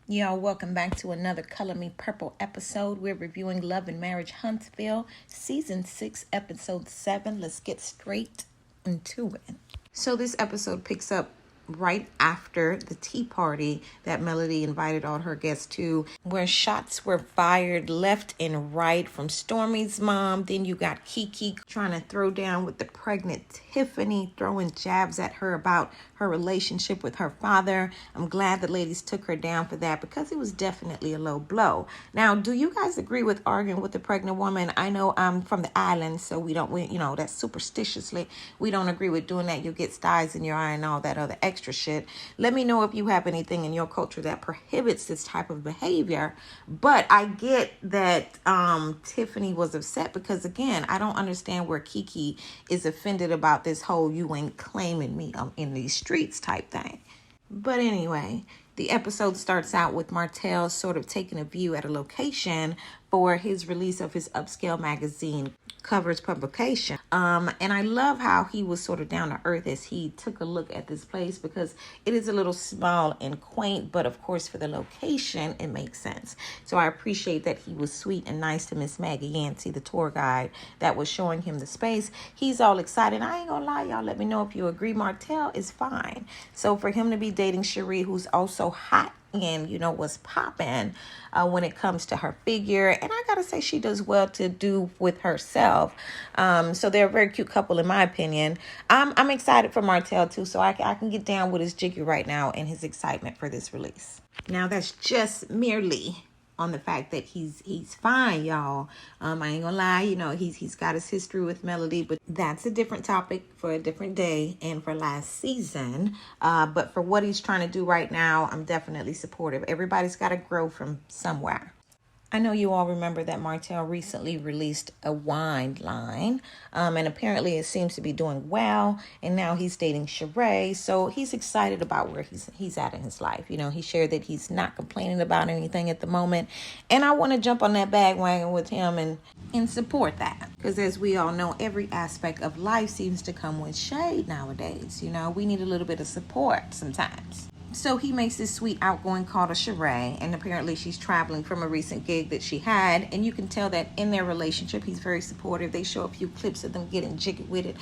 Y'all, welcome back to another Color Me Purple episode. We're reviewing Love and Marriage Huntsville, Season 6, Episode 7. Let's get straight into it. So this episode picks up right after the tea party that Melody invited all her guests to, where shots were fired left and right from Stormy's mom. Then you got Kiki trying to throw down with the pregnant Tiffany, throwing jabs at her about her relationship with her father. I'm glad the ladies took her down for that because it was definitely a low blow. Now, do you guys agree with arguing with the pregnant woman? I know I'm from the island, so that's superstitiously, we don't agree with doing that. You get styes in your eye and all that other extra shit. Let me know if you have anything in your culture that prohibits this type of behavior. But I get that Tiffany was upset because, again, I don't understand where Kiki is offended about this whole "you ain't claiming me in these streets" type thing. But anyway, the episode starts out with Martel sort of taking a view at a location for his release of his upscale magazine covers publication. And I love how he was sort of down to earth as he took a look at this place, because it is a little small and quaint, but of course for the location, it makes sense. So I appreciate that he was sweet and nice to Miss Maggie Yancey, the tour guide that was showing him the space. He's all excited. I ain't gonna lie, y'all, let me know if you agree. Martel is fine. So for him to be dating Sheree, who's also hot and was popping when it comes to her figure, and I gotta say she does well to do with herself, so they're a very cute couple in my opinion. I'm excited for Martel too, so I can get down with his jiggy right now and his excitement for this release. Now that's just merely on the fact that he's fine, y'all. I ain't gonna lie, he's got his history with Melody, but that's a different topic for a different day and for last season. But for what he's trying to do right now, I'm definitely supportive. Everybody's got to grow from somewhere. I know you all remember that Martel recently released a wine line, and apparently it seems to be doing well, and now he's dating Sheree, so he's excited about where he's at in his life. He shared that he's not complaining about anything at the moment, and I want to jump on that bandwagon with him and support that, because as we all know, every aspect of life seems to come with shade nowadays. We need a little bit of support sometimes. So he makes this sweet outgoing call to Sheree, and apparently she's traveling from a recent gig that she had, and you can tell that in their relationship he's very supportive. They show a few clips of them getting jiggy with it.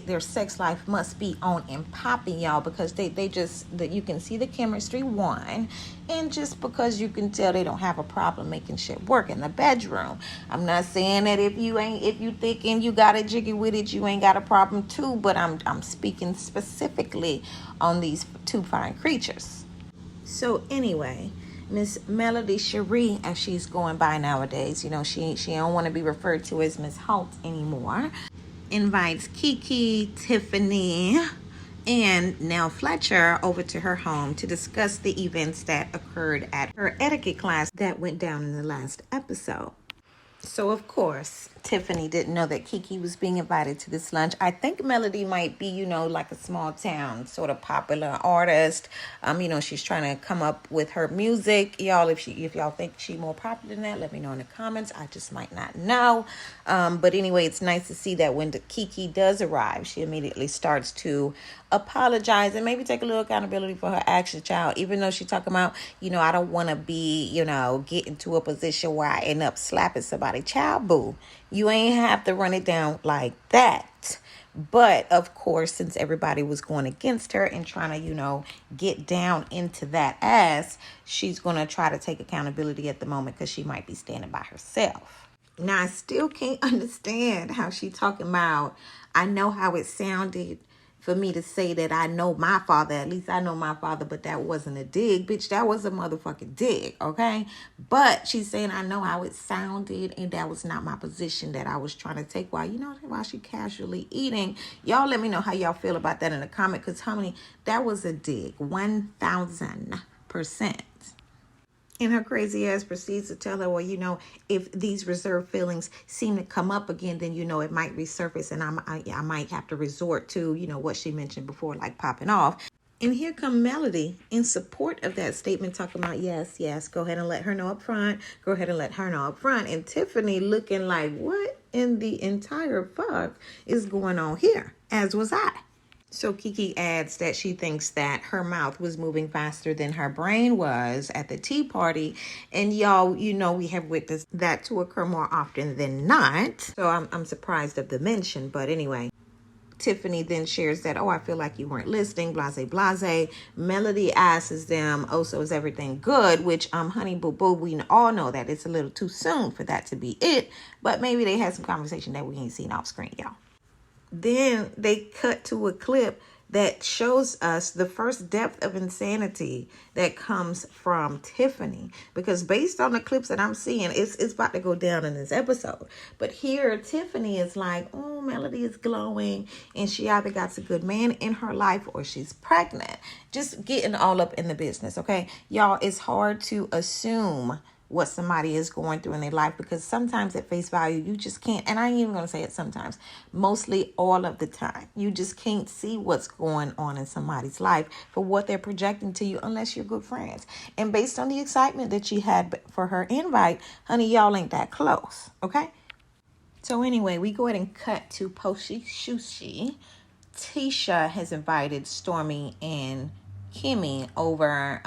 Their sex life must be on and popping, y'all, because you can see the chemistry, one, and just because you can tell they don't have a problem making shit work in the bedroom. I'm not saying that if you thinking you got a jiggy with it, you ain't got a problem too, but I'm speaking specifically on these two fine creatures. So anyway, Miss Melody Sheree, as she's going by nowadays, she don't want to be referred to as Miss Holt anymore, invites Kiki, Tiffany, and Nell Fletcher over to her home to discuss the events that occurred at her etiquette class that went down in the last episode. So, of course, Tiffany didn't know that Kiki was being invited to this lunch. I think Melody might be, like a small town sort of popular artist. She's trying to come up with her music. Y'all, if y'all think she's more popular than that, let me know in the comments. I just might not know. But anyway, it's nice to see that when Kiki does arrive, she immediately starts to apologize and maybe take a little accountability for her actions, child. Even though she's talking about, I don't want to be, get into a position where I end up slapping somebody. Child, boo. You ain't have to run it down like that. But of course, since everybody was going against her and trying to, get down into that ass, she's going to try to take accountability at the moment because she might be standing by herself. Now, I still can't understand how she talking about, I know how it sounded for me to say that I know my father. At least I know my father, but that wasn't a dig. Bitch, that was a motherfucking dig, okay? But she's saying I know how it sounded, and that was not my position that I was trying to take while she casually eating. Y'all let me know how y'all feel about that in the comment, because honey, that was a dig. 1,000%. And her crazy ass proceeds to tell her, well, if these reserved feelings seem to come up again, then, it might resurface, and I might have to resort to, what she mentioned before, like popping off. And here come Melody in support of that statement, talking about, yes, go ahead and let her know up front. Go ahead and let her know up front. And Tiffany looking like, what in the entire fuck is going on here? As was I. So Kiki adds that she thinks that her mouth was moving faster than her brain was at the tea party. And y'all, you know, we have witnessed that to occur more often than not. So I'm surprised of the mention. But anyway, Tiffany then shares that, oh, I feel like you weren't listening, blase, blase. Melody asks them, oh, so is everything good? Which, honey boo boo, we all know that it's a little too soon for that to be it. But maybe they had some conversation that we ain't seen off screen, y'all. Then they cut to a clip that shows us the first depth of insanity that comes from Tiffany. Because based on the clips that I'm seeing, it's about to go down in this episode. But here, Tiffany is like, oh, Melody is glowing. And she either got a good man in her life or she's pregnant. Just getting all up in the business, okay? Y'all, it's hard to assume what somebody is going through in their life, because sometimes at face value you just can't, and I ain't even going to say it sometimes, mostly all of the time, you just can't see what's going on in somebody's life for what they're projecting to you unless you're good friends. And based on the excitement that she had for her invite, honey, y'all ain't that close, okay? So anyway, we go ahead and cut to Poshy Shushi. Tisha has invited Stormy and Kimmy over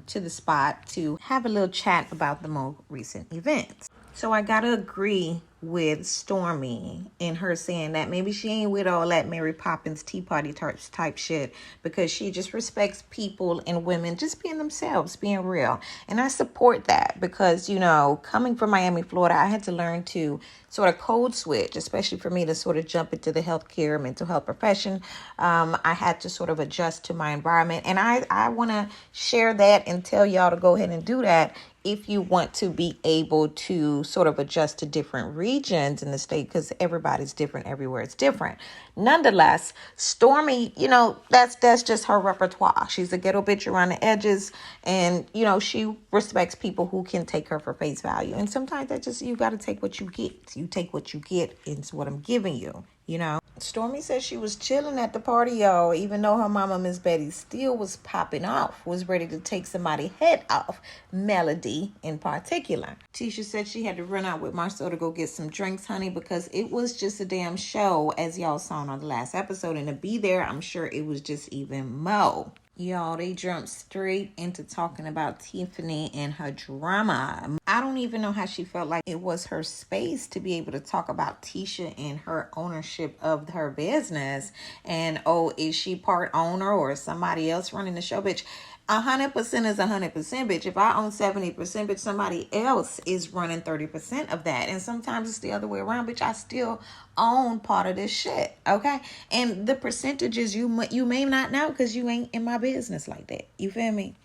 to the spot to have a little chat about the more recent events. So I gotta agree with Stormy in her saying that maybe she ain't with all that Mary Poppins Tea Party type shit, because she just respects people and women just being themselves, being real. And I support that because, you know, coming from Miami, Florida, I had to learn to sort of code switch, especially for me to sort of jump into the healthcare, mental health profession. I had to sort of adjust to my environment. And I want to share that and tell y'all to go ahead and do that if you want to be able to sort of adjust to different regions in the state, because everybody's different, everywhere it's different. Nonetheless, Stormy, you know, that's just her repertoire. She's a ghetto bitch around the edges, and, you know, she respects people who can take her for face value. And sometimes that just, you got to take what you get. You take what you get, it's what I'm giving you, you know. Stormy said she was chilling at the party, y'all, even though her mama, Miss Betty, still was popping off, was ready to take somebody's head off, Melody in particular. Tisha said she had to run out with Marcel to go get some drinks, honey, because it was just a damn show, as y'all saw on the last episode. And to be there, I'm sure it was just even more. Y'all, they jumped straight into talking about Tiffany and her drama. I don't even know how she felt like it was her space to be able to talk about Tisha and her ownership of her business. And, oh, is she part owner or somebody else running the show? Bitch, 100% is 100%, bitch. If I own 70%, bitch, somebody else is running 30% of that. And sometimes it's the other way around, bitch. I still own part of this shit, okay? And the percentages you may not know because you ain't in my business like that. You feel me?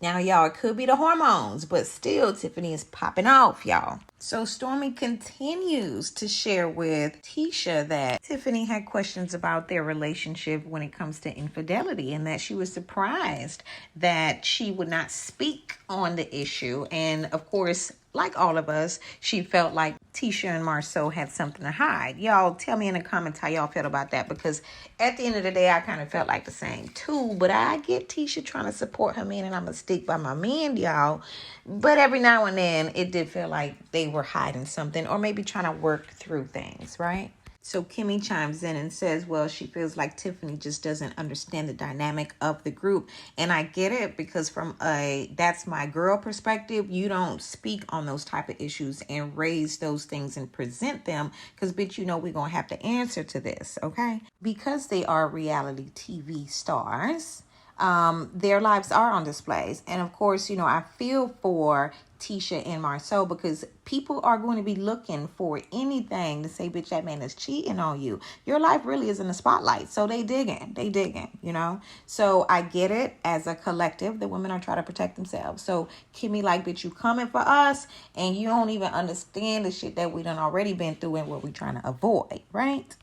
Now, y'all, it could be the hormones, but still, Tiffany is popping off, y'all. So Stormy continues to share with Tisha that Tiffany had questions about their relationship when it comes to infidelity, and that she was surprised that she would not speak on the issue. And of course, like all of us, she felt like Tisha and Marceau had something to hide. Y'all tell me in the comments how y'all felt about that, because at the end of the day, I kind of felt like the same too. But I get Tisha trying to support her man, and I'm going to stick by my man, y'all. But every now and then, it did feel like they were hiding something, or maybe trying to work through things, right? So Kimmy chimes in and says, well, she feels like Tiffany just doesn't understand the dynamic of the group. And I get it, because from a that's my girl perspective, you don't speak on those type of issues and raise those things and present them, because, bitch, you know we're going to have to answer to this, okay? Because they are reality TV stars, their lives are on displays. And of course, you know, I feel for Tisha and Marceau, because people are going to be looking for anything to say, bitch, that man is cheating on you. Your life really is in the spotlight. So they digging, you know. So I get it. As a collective, the women are trying to protect themselves. So Kimmy, like, bitch, you coming for us, and you don't even understand the shit that we done already been through and what we trying to avoid, right?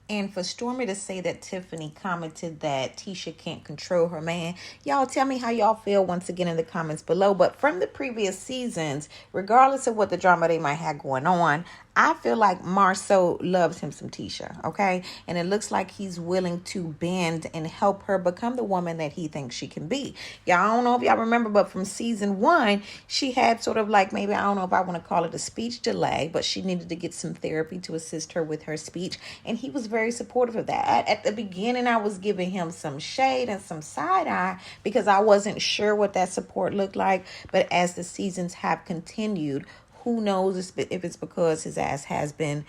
And for Stormy to say that Tiffany commented that Tisha can't control her man, y'all tell me how y'all feel once again in the comments below. But from the previous seasons, regardless of what the drama they might have going on, I feel like Marceau loves him some Tisha, okay? And it looks like he's willing to bend and help her become the woman that he thinks she can be. Y'all, I don't know if y'all remember, but from season 1, she had sort of like, maybe, I don't know if I want to call it a speech delay, but she needed to get some therapy to assist her with her speech. And he was very supportive of that. At the beginning, I was giving him some shade and some side eye because I wasn't sure what that support looked like. But as the seasons have continued, who knows if it's because his ass has been,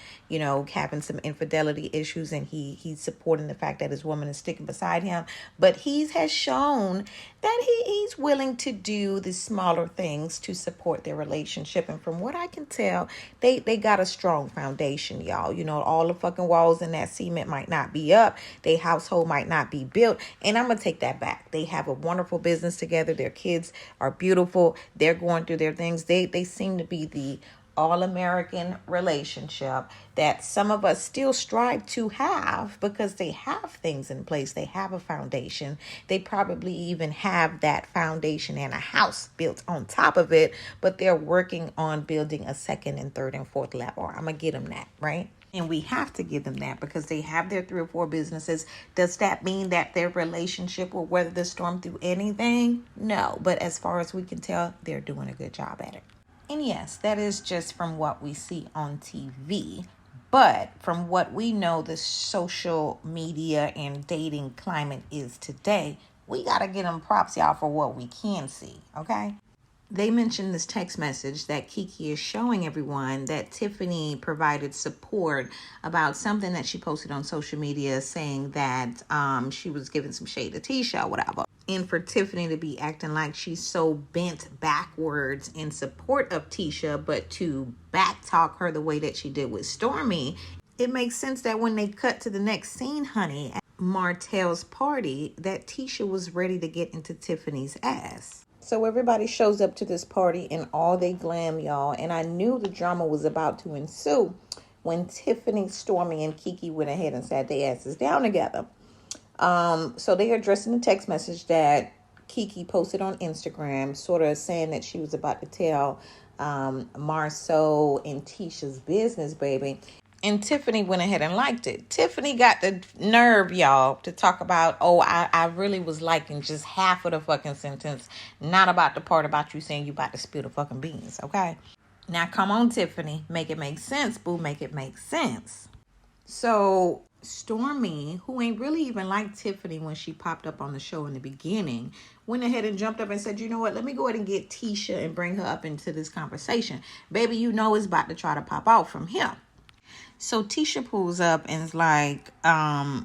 having some infidelity issues and he's supporting the fact that his woman is sticking beside him. But he has shown that he's willing to do the smaller things to support their relationship. And from what I can tell, they got a strong foundation, y'all. All the fucking walls in that cement might not be up. Their household might not be built. And I'm going to take that back. They have a wonderful business together. Their kids are beautiful. They're going through their things. They seem to be the all-American relationship that some of us still strive to have because they have things in place. They have a foundation. They probably even have that foundation and a house built on top of it, but they're working on building a second and third and fourth level. I'm going to get them that, right? And we have to give them that because they have their 3 or 4 businesses. Does that mean that their relationship will weather the storm through anything? No. But as far as we can tell, they're doing a good job at it. And yes, that is just from what we see on TV. But from what we know the social media and dating climate is today, we got to get them props, y'all, for what we can see, okay? They mentioned this text message that Kiki is showing everyone that Tiffany provided support about something that she posted on social media saying that she was giving some shade to Tisha or whatever. And for Tiffany to be acting like she's so bent backwards in support of Tisha, but to backtalk her the way that she did with Stormy, it makes sense that when they cut to the next scene, honey, at Martel's party, that Tisha was ready to get into Tiffany's ass. So everybody shows up to this party in all they glam, y'all. And I knew the drama was about to ensue when Tiffany, Stormy, and Kiki went ahead and sat their asses down together. So they are addressing the text message that Kiki posted on Instagram, sort of saying that she was about to tell Marceau and Tisha's business, baby. And Tiffany went ahead and liked it. Tiffany got the nerve, y'all, to talk about, I really was liking just half of the fucking sentence, not about the part about you saying you about to spill the fucking beans, okay? Now, come on, Tiffany. Make it make sense, boo. Make it make sense. So Stormy, who ain't really even like Tiffany when she popped up on the show in the beginning, went ahead and jumped up and said, you know what, let me go ahead and get Tisha and bring her up into this conversation. Baby, it's about to try to pop out from him. So Tisha pulls up and is like,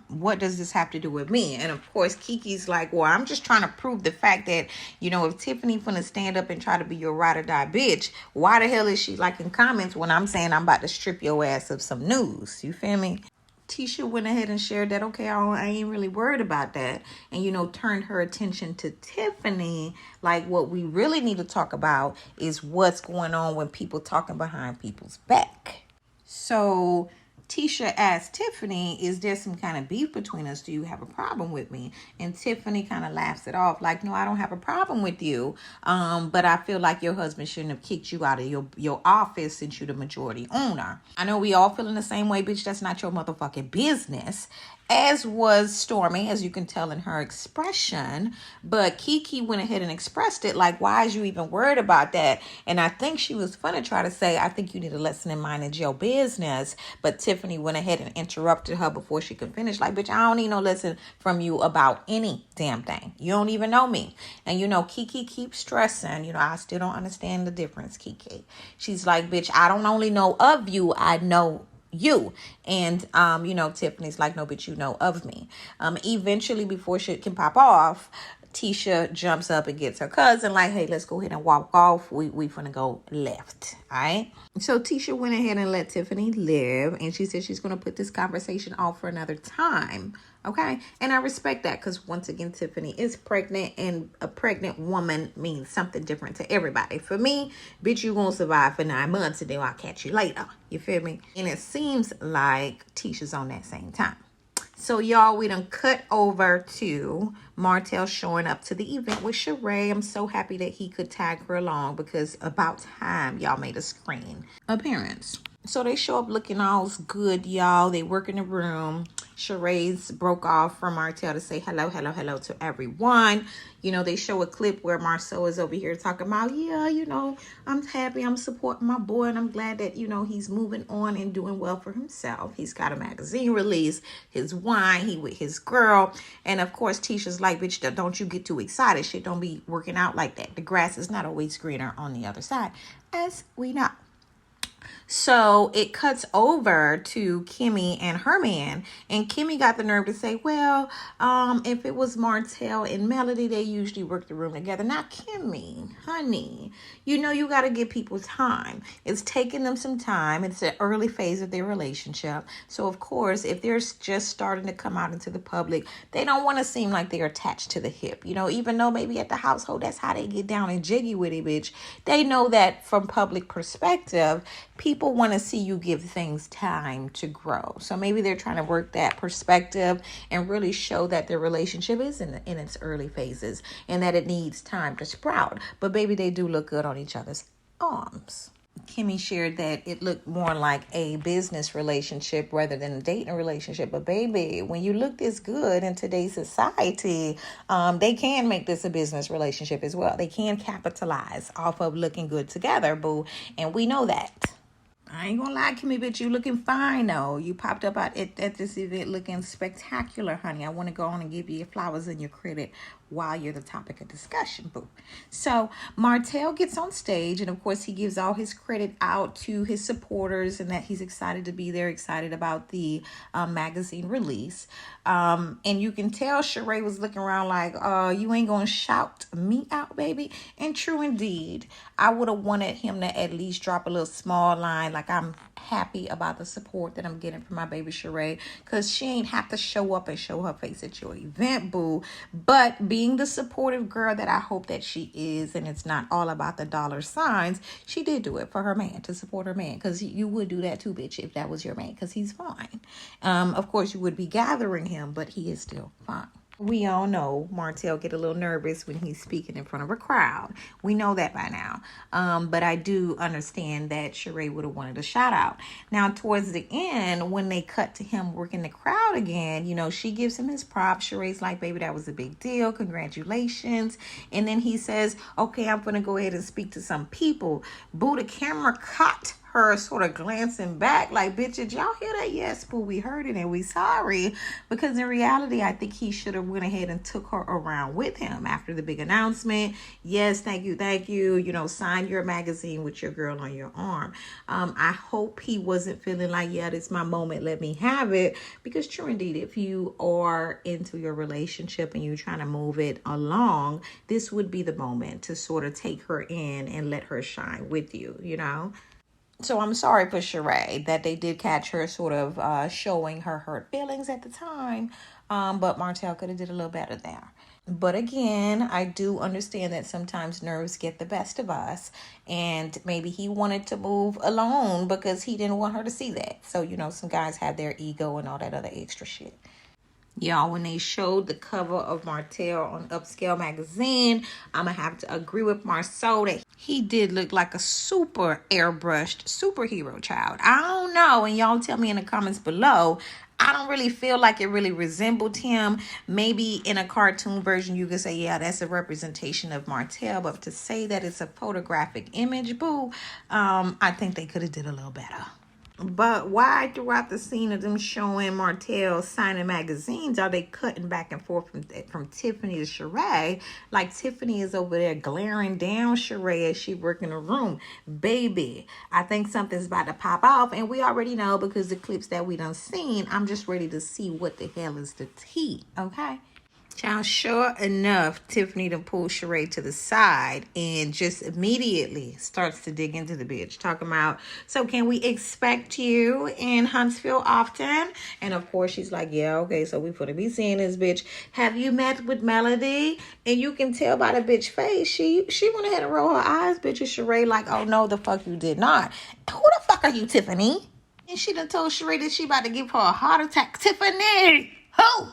what does this have to do with me? And of course, Kiki's like, well, I'm just trying to prove the fact that, if Tiffany finna stand up and try to be your ride or die bitch, why the hell is she liking comments when I'm saying I'm about to strip your ass of some news? You feel me? Tisha went ahead and shared that, okay, I ain't really worried about that. And, turned her attention to Tiffany. Like, what we really need to talk about is what's going on when people talking behind people's back. So Tisha asked Tiffany, is there some kind of beef between us? Do you have a problem with me? And Tiffany kind of laughs it off like, no, I don't have a problem with you. But I feel like your husband shouldn't have kicked you out of your office since you're the majority owner. I know we all feeling the same way, bitch. That's not your motherfucking business. As was Stormy, as you can tell in her expression. But Kiki went ahead and expressed it like, why is you even worried about that? And I think she was fun to try to say, I think you need a lesson in mind in your business. But Tiffany went ahead and interrupted her before she could finish. Like, bitch, I don't need no lesson from you about any damn thing. You don't even know me. And, Kiki keeps stressing, I still don't understand the difference, Kiki. She's like, bitch, I don't only know of you, I know you. And Tiffany's like, no, but you know of me. Eventually, before shit can pop off, Tisha jumps up and gets her cousin like, hey, let's go ahead and walk off. We finna go left. All right. So Tisha went ahead and let Tiffany live. And she said she's going to put this conversation off for another time. Okay. And I respect that because once again, Tiffany is pregnant and a pregnant woman means something different to everybody. For me, bitch, you gonna survive for 9 months and then I'll catch you later. You feel me? And it seems like Tisha's on that same time. So y'all, we done cut over to Martel showing up to the event with Sheree. I'm so happy that he could tag her along because about time y'all made a screen appearance. So they show up looking all good, y'all. They work in the room. Sheree's broke off from Martel to say hello, hello, hello to everyone. You know, they show a clip where Marcel is over here talking about, yeah, you know, I'm happy, I'm supporting my boy, and I'm glad that, you know, he's moving on and doing well for himself. He's got a magazine release, his wine, he with his girl. And of course, Tisha's like, bitch, don't you get too excited. Shit don't be working out like that. The grass is not always greener on the other side, as we know. So it cuts over to Kimmy and her man. And Kimmy got the nerve to say, well, if it was Martel and Melody, they usually work the room together. Now, Kimmy, honey, you know you got to give people time. It's taking them some time. It's the early phase of their relationship. So, of course, if they're just starting to come out into the public, they don't want to seem like they're attached to the hip. You know, even though maybe at the household, that's how they get down and jiggy with it, bitch. They know that from public perspective, people want to see you give things time to grow. So maybe they're trying to work that perspective and really show that their relationship is in its early phases and that it needs time to sprout. But baby, they do look good on each other's arms. Kimmy shared that it looked more like a business relationship rather than a dating relationship. But baby, when you look this good in today's society, they can make this a business relationship as well. They can capitalize off of looking good together, boo. And we know that. I ain't gonna lie, Kimmy, bitch, you looking fine, though. You popped up at this event looking spectacular, honey. I want to go on and give you your flowers and your credit while you're the topic of discussion, boo. So Martel gets on stage, and of course he gives all his credit out to his supporters and that he's excited to be there, excited about the magazine release. And you can tell Sheree was looking around like, you ain't gonna shout me out, baby. And true indeed, I would have wanted him to at least drop a little small line like, I'm happy about the support that I'm getting from my baby Sheree, because she ain't have to show up and show her face at your event, boo. But being the supportive girl that I hope that she is, and it's not all about the dollar signs, she did do it for her man, to support her man, because you would do that too, bitch, if that was your man, because he's fine. Of course, you would be gathering him, but he is still fine. We all know Martel get a little nervous when he's speaking in front of a crowd. We know that by now. But I do understand that Sheree would have wanted a shout out. Now, towards the end, when they cut to him working the crowd again, you know, she gives him his props. Sheree's like, baby, that was a big deal. Congratulations. And then he says, okay, I'm going to go ahead and speak to some people. Boo, the camera caught her sort of glancing back like, bitch, did y'all hear that? Yes, boo, we heard it and we sorry. Because in reality, I think he should have went ahead and took her around with him after the big announcement. Yes, thank you. You know, sign your magazine with your girl on your arm. I hope he wasn't feeling like, yeah, this is my moment, let me have it. Because true indeed, if you are into your relationship and you're trying to move it along, this would be the moment to sort of take her in and let her shine with you, you know? So I'm sorry for Sheree that they did catch her sort of showing her hurt feelings at the time. But Martel could have did a little better there. But again, I do understand that sometimes nerves get the best of us. And maybe he wanted to move alone because he didn't want her to see that. So, you know, some guys have their ego and all that other extra shit. Y'all, when they showed the cover of Martel on Upscale magazine, I'm going to have to agree with Marceau that he did look like a super airbrushed superhero child. I don't know. And y'all tell me in the comments below. I don't really feel like it really resembled him. Maybe in a cartoon version, you could say, yeah, that's a representation of Martel. But to say that it's a photographic image, boo, I think they could have did a little better. But why throughout the scene of them showing Martel signing magazines are they cutting back and forth from Tiffany to Sheree? Like Tiffany is over there glaring down Sheree as she work in the room. Baby, I think something's about to pop off. And we already know because the clips that we done seen, I'm just ready to see what the hell is the tea, okay? Child, sure enough, Tiffany done pulled Sheree to the side and just immediately starts to dig into the bitch. Talking about, so can we expect you in Huntsville often? And of course, she's like, yeah, okay, so we finna be seeing this bitch. Have you met with Melody? And you can tell by the bitch face, she went ahead and roll her eyes, bitch, at Sheree like, oh, no, the fuck you did not. Who the fuck are you, Tiffany? And she done told Sheree that she about to give her a heart attack. Tiffany, who?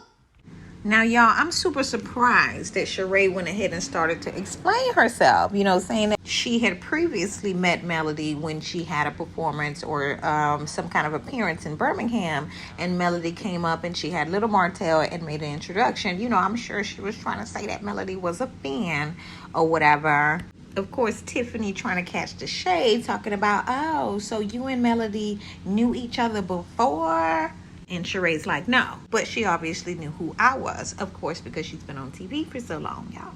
Now, y'all, I'm super surprised that Sheree went ahead and started to explain herself, saying that she had previously met Melody when she had a performance or some kind of appearance in Birmingham, and Melody came up and she had little Martel and made an introduction. I'm sure she was trying to say that Melody was a fan or whatever. Of course, Tiffany trying to catch the shade, talking about, oh, so you and Melody knew each other before? And Sheree's like, no. But she obviously knew who I was, of course, because she's been on TV for so long, y'all.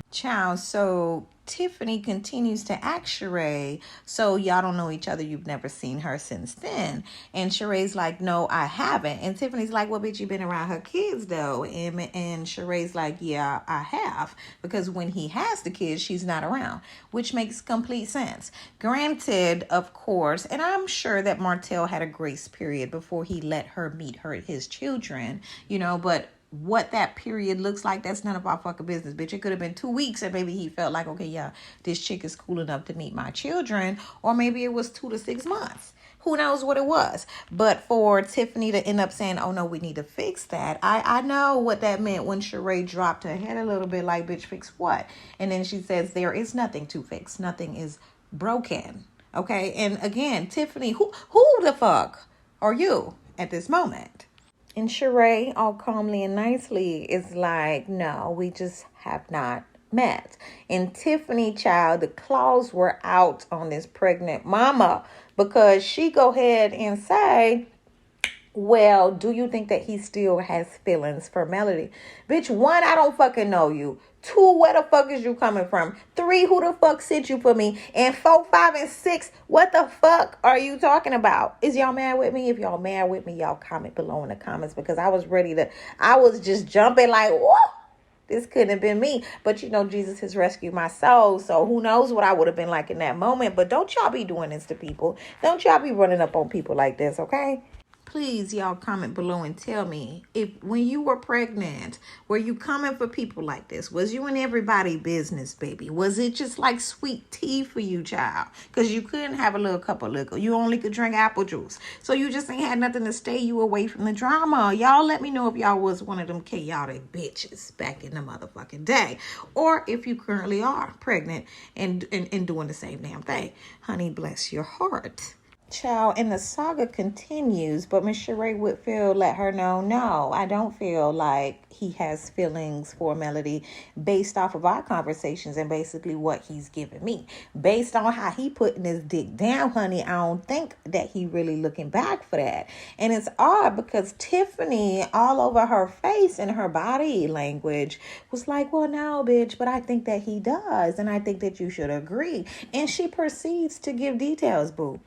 Child, so Tiffany continues to ask Sheree, so y'all don't know each other, you've never seen her since then. And Sheree's like, no, I haven't. And Tiffany's like, well, bitch, you've been around her kids though. And Sheree's like, yeah, I have. Because when he has the kids, she's not around, which makes complete sense. Granted, of course, and I'm sure that Martel had a grace period before he let her meet his children, but what that period looks like, that's none of our fucking business, bitch. It could have been 2 weeks and maybe he felt like, okay, yeah, this chick is cool enough to meet my children. Or maybe it was 2 to 6 months. Who knows what it was? But for Tiffany to end up saying, oh no, we need to fix that. I know what that meant when Sheree dropped her head a little bit like, bitch, fix what? And then she says, there is nothing to fix. Nothing is broken. Okay. And again, Tiffany, who the fuck are you at this moment? And Sheree, all calmly and nicely, is like, no, we just have not met. And Tiffany, child, the claws were out on this pregnant mama because she go ahead and say, well, do you think that he still has feelings for Melody? Bitch, 1, I don't fucking know you. 2, where the fuck is you coming from? 3, who the fuck sent you for me? And 4, 5, and 6, what the fuck are you talking about? Is y'all mad with me? If y'all mad with me, y'all comment below in the comments, because I was just jumping like, whoa, this couldn't have been me. But Jesus has rescued my soul. So who knows what I would have been like in that moment. But don't y'all be doing this to people. Don't y'all be running up on people like this, okay? Please, y'all comment below and tell me, if when you were pregnant, were you coming for people like this? Was you in everybody's business, baby? Was it just like sweet tea for you, child? Because you couldn't have a little cup of liquor. You only could drink apple juice. So you just ain't had nothing to stay you away from the drama. Y'all let me know if y'all was one of them chaotic bitches back in the motherfucking day. Or if you currently are pregnant and doing the same damn thing. Honey, bless your heart. Child, and the saga continues, but Miss Sheree Whitfield let her know, no, I don't feel like he has feelings for Melody based off of our conversations and basically what he's given me. Based on how he putting his dick down, honey, I don't think that he really looking back for that. And it's odd because Tiffany, all over her face and her body language, was like, well, no, bitch, but I think that he does, and I think that you should agree. And she proceeds to give details, boo.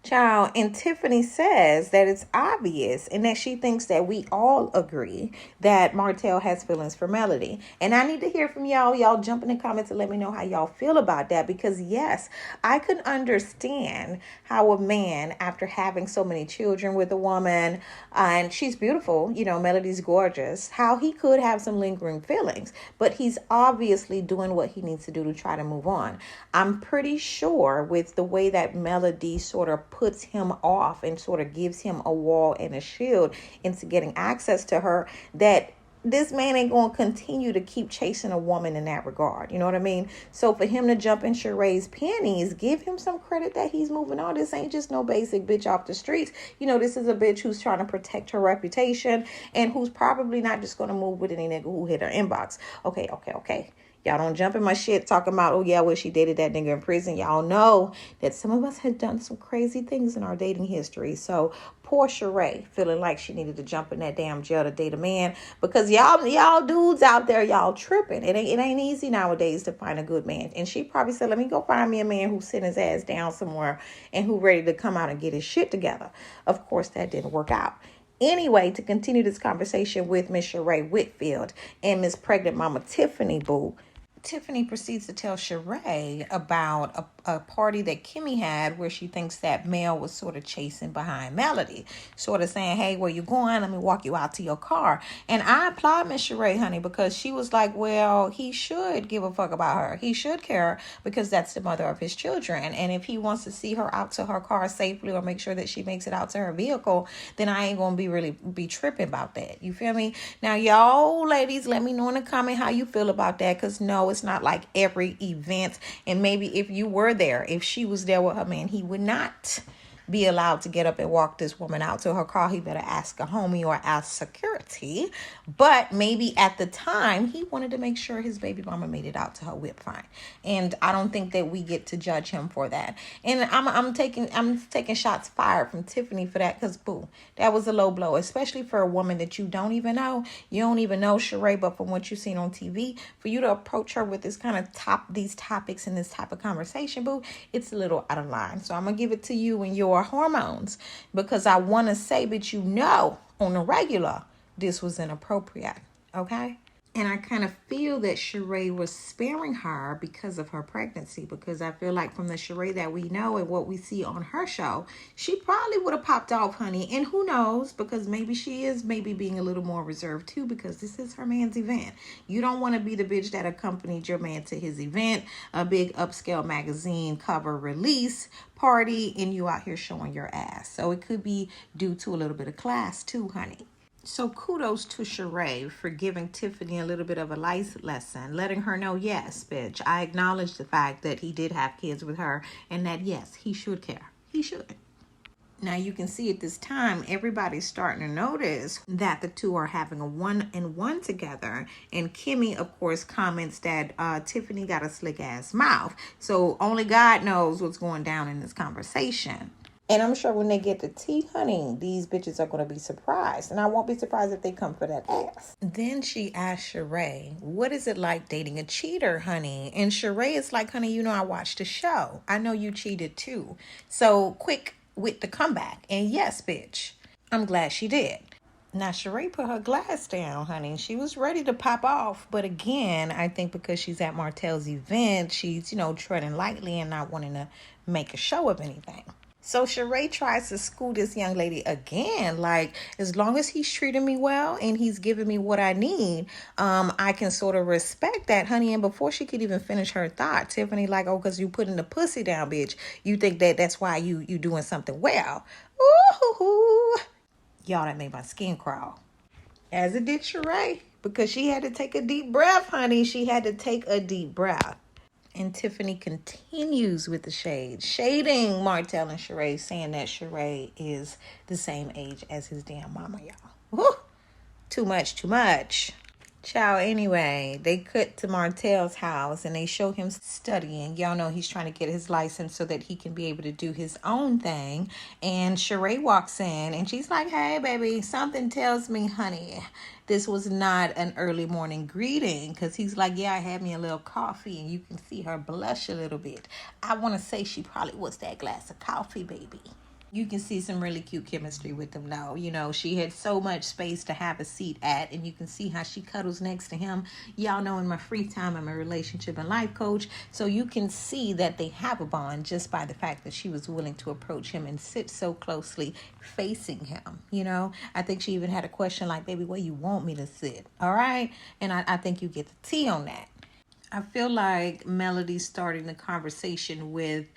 Child, and Tiffany says that it's obvious and that she thinks that we all agree that Martel has feelings for Melody. And I need to hear from y'all. Y'all jump in the comments and let me know how y'all feel about that. Because yes, I could understand how a man, after having so many children with a woman, and she's beautiful, Melody's gorgeous, how he could have some lingering feelings. But he's obviously doing what he needs to do to try to move on. I'm pretty sure with the way that Melody sort of puts him off and sort of gives him a wall and a shield into getting access to her, that this man ain't going to continue to keep chasing a woman in that regard. You know what I mean? So for him to jump in Sheree's panties, give him some credit that he's moving on. This ain't just no basic bitch off the streets. This is a bitch who's trying to protect her reputation and who's probably not just going to move with any nigga who hit her inbox. Okay. Y'all don't jump in my shit talking about, oh yeah, well, she dated that nigga in prison. Y'all know that some of us had done some crazy things in our dating history. So poor Sheree feeling like she needed to jump in that damn jail to date a man, because y'all dudes out there, y'all tripping. It ain't easy nowadays to find a good man. And she probably said, let me go find me a man who's sitting his ass down somewhere and who ready to come out and get his shit together. Of course, that didn't work out. Anyway, to continue this conversation with Miss Sheree Whitfield and Miss Pregnant Mama Tiffany, boo, Tiffany proceeds to tell Sheree about a party that Kimmy had where she thinks that Mel was sort of chasing behind Melody, sort of saying, hey, where you going? Let me walk you out to your car. And I applaud Miss Sheree, honey, because she was like, well, he should give a fuck about her. He should care because that's the mother of his children. And if he wants to see her out to her car safely or make sure that she makes it out to her vehicle, then I ain't going to be tripping about that. You feel me? Now, y'all ladies, let me know in the comment how you feel about that, because no, it's not like every event. And maybe if you were there, if she was there with her man, he would not be allowed to get up and walk this woman out to her car. He better ask a homie or ask security. But maybe at the time he wanted to make sure his baby mama made it out to her whip fine. And I don't think that we get to judge him for that. And I'm taking shots fired from Tiffany for that, because boo, that was a low blow, especially for a woman that you don't even know. You don't even know Sheree, but from what you've seen on TV, for you to approach her with this kind of these topics and this type of conversation, boo, it's a little out of line. So I'm gonna give it to you and your hormones, because I want to say, but you know, on the regular, this was inappropriate. Okay. And I kind of feel that Sheree was sparing her because of her pregnancy, because I feel like from the Sheree that we know and what we see on her show, she probably would have popped off, honey. And who knows, because maybe she is maybe being a little more reserved too, because this is her man's event. You don't want to be the bitch that accompanied your man to his event, a big upscale magazine cover release party, and you out here showing your ass. So it could be due to a little bit of class too, honey. So kudos to Sheree for giving Tiffany a little bit of a life lesson, letting her know, yes, bitch, I acknowledge the fact that he did have kids with her, and that, yes, he should care. He should. Now you can see at this time, everybody's starting to notice that the two are having a one-on-one together. And Kimmy, of course, comments that Tiffany got a slick-ass mouth. So only God knows what's going down in this conversation. And I'm sure when they get to tea, honey, these bitches are going to be surprised. And I won't be surprised if they come for that ass. Then she asked Sheree, what is it like dating a cheater, honey? And Sheree is like, honey, you know I watched the show. I know you cheated too. So quick with the comeback. And yes, bitch, I'm glad she did. Now, Sheree put her glass down, honey. She was ready to pop off. But again, I think because she's at Martel's event, she's, treading lightly and not wanting to make a show of anything. So Sheree tries to school this young lady again, like, as long as he's treating me well and he's giving me what I need, I can sort of respect that, honey. And before she could even finish her thought, Tiffany like, oh, because you putting the pussy down, bitch. You think that's why you doing something well. Ooh, y'all, that made my skin crawl. As it did Sheree, because she had to take a deep breath, honey. She had to take a deep breath. And Tiffany continues with the shading Martel and Sheree, saying that Sheree is the same age as his damn mama, y'all. Woo! Too much. Child, anyway, they cut to Martel's house and they show him studying. Y'all know he's trying to get his license so that he can be able to do his own thing. And Sheree walks in and she's like, hey, baby, something tells me, honey, this was not an early morning greeting. Because he's like, yeah, I had me a little coffee. And you can see her blush a little bit. I want to say she probably was that glass of coffee, baby. You can see some really cute chemistry with them now. She had so much space to have a seat at, and you can see how she cuddles next to him. Y'all know in my free time, I'm a relationship and life coach. So you can see that they have a bond just by the fact that she was willing to approach him and sit so closely facing him. I think she even had a question like, baby, where you want me to sit? All right. And I think you get the tea on that. I feel like Melody's starting the conversation with,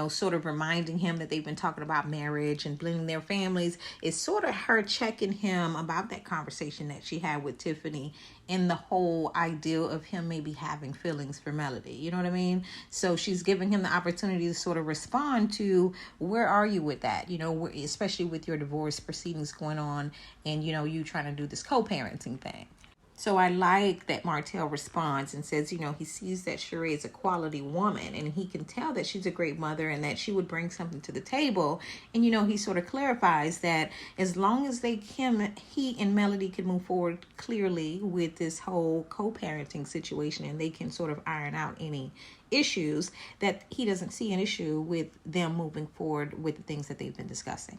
sort of reminding him that they've been talking about marriage and blending their families. It's sort of her checking him about that conversation that she had with Tiffany and the whole ideal of him maybe having feelings for Melody. You know what I mean? So she's giving him the opportunity to sort of respond to, where are you with that? Especially with your divorce proceedings going on and, you trying to do this co-parenting thing. So I like that Martel responds and says, he sees that Sheree is a quality woman and he can tell that she's a great mother and that she would bring something to the table. And, he sort of clarifies that as long as he and Melody can move forward clearly with this whole co-parenting situation and they can sort of iron out any issues, that he doesn't see an issue with them moving forward with the things that they've been discussing.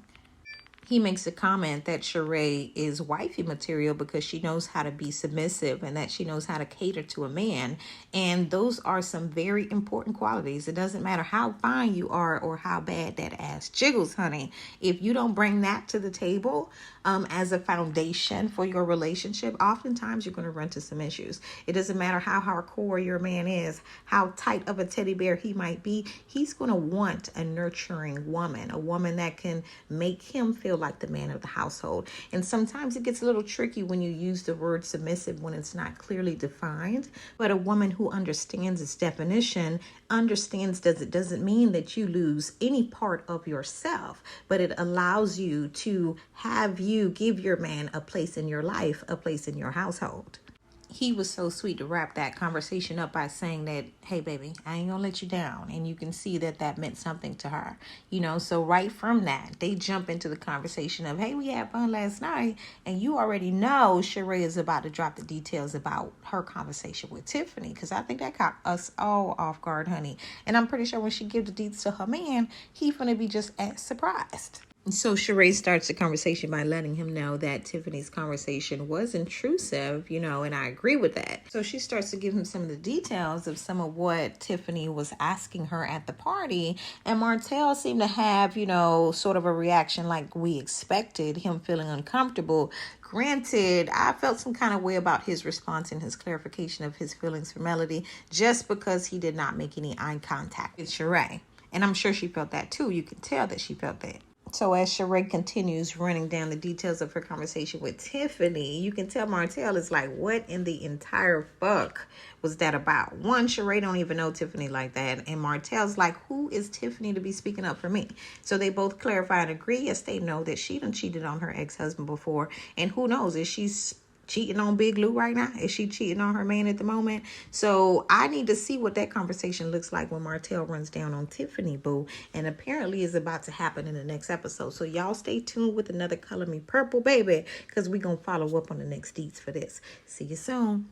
He makes a comment that Sheree is wifey material because she knows how to be submissive and that she knows how to cater to a man. And those are some very important qualities. It doesn't matter how fine you are or how bad that ass jiggles, honey. If you don't bring that to the table as a foundation for your relationship, oftentimes you're going to run into some issues. It doesn't matter how hardcore your man is, how tight of a teddy bear he might be. He's going to want a nurturing woman, a woman that can make him feel like the man of the household. And sometimes it gets a little tricky when you use the word submissive when it's not clearly defined. But a woman who understands its definition understands that it doesn't mean that you lose any part of yourself, but it allows you to have you give your man a place in your life, a place in your household. He was so sweet to wrap that conversation up by saying that, hey, baby, I ain't gonna let you down. And you can see that that meant something to her, you know. So right from that, they jump into the conversation of, hey, we had fun last night. And you already know Sheree is about to drop the details about her conversation with Tiffany, because I think that caught us all off guard, honey. And I'm pretty sure when she gives the deets to her man, he's gonna be just as surprised. So Sheree starts the conversation by letting him know that Tiffany's conversation was intrusive, you know, and I agree with that. So she starts to give him some of the details of some of what Tiffany was asking her at the party. And Martel seemed to have, you know, sort of a reaction like we expected, him feeling uncomfortable. Granted, I felt some kind of way about his response and his clarification of his feelings for Melody just because he did not make any eye contact with Sheree. And I'm sure she felt that too. You can tell that she felt that. So as Sheree continues running down the details of her conversation with Tiffany, you can tell Martel is like, what in the entire fuck was that about? One, Sheree don't even know Tiffany like that. And Martel's like, who is Tiffany to be speaking up for me? So they both clarify and agree. Yes, they know that she done cheated on her ex-husband before. And who knows, is she's cheating on Big Lou right now? Is she cheating on her man at the moment? So I need to see what that conversation looks like when Martel runs down on Tiffany, boo. And apparently is about to happen in the next episode. So y'all stay tuned with another Color Me Purple, baby, because we're going to follow up on the next deets for this. See you soon.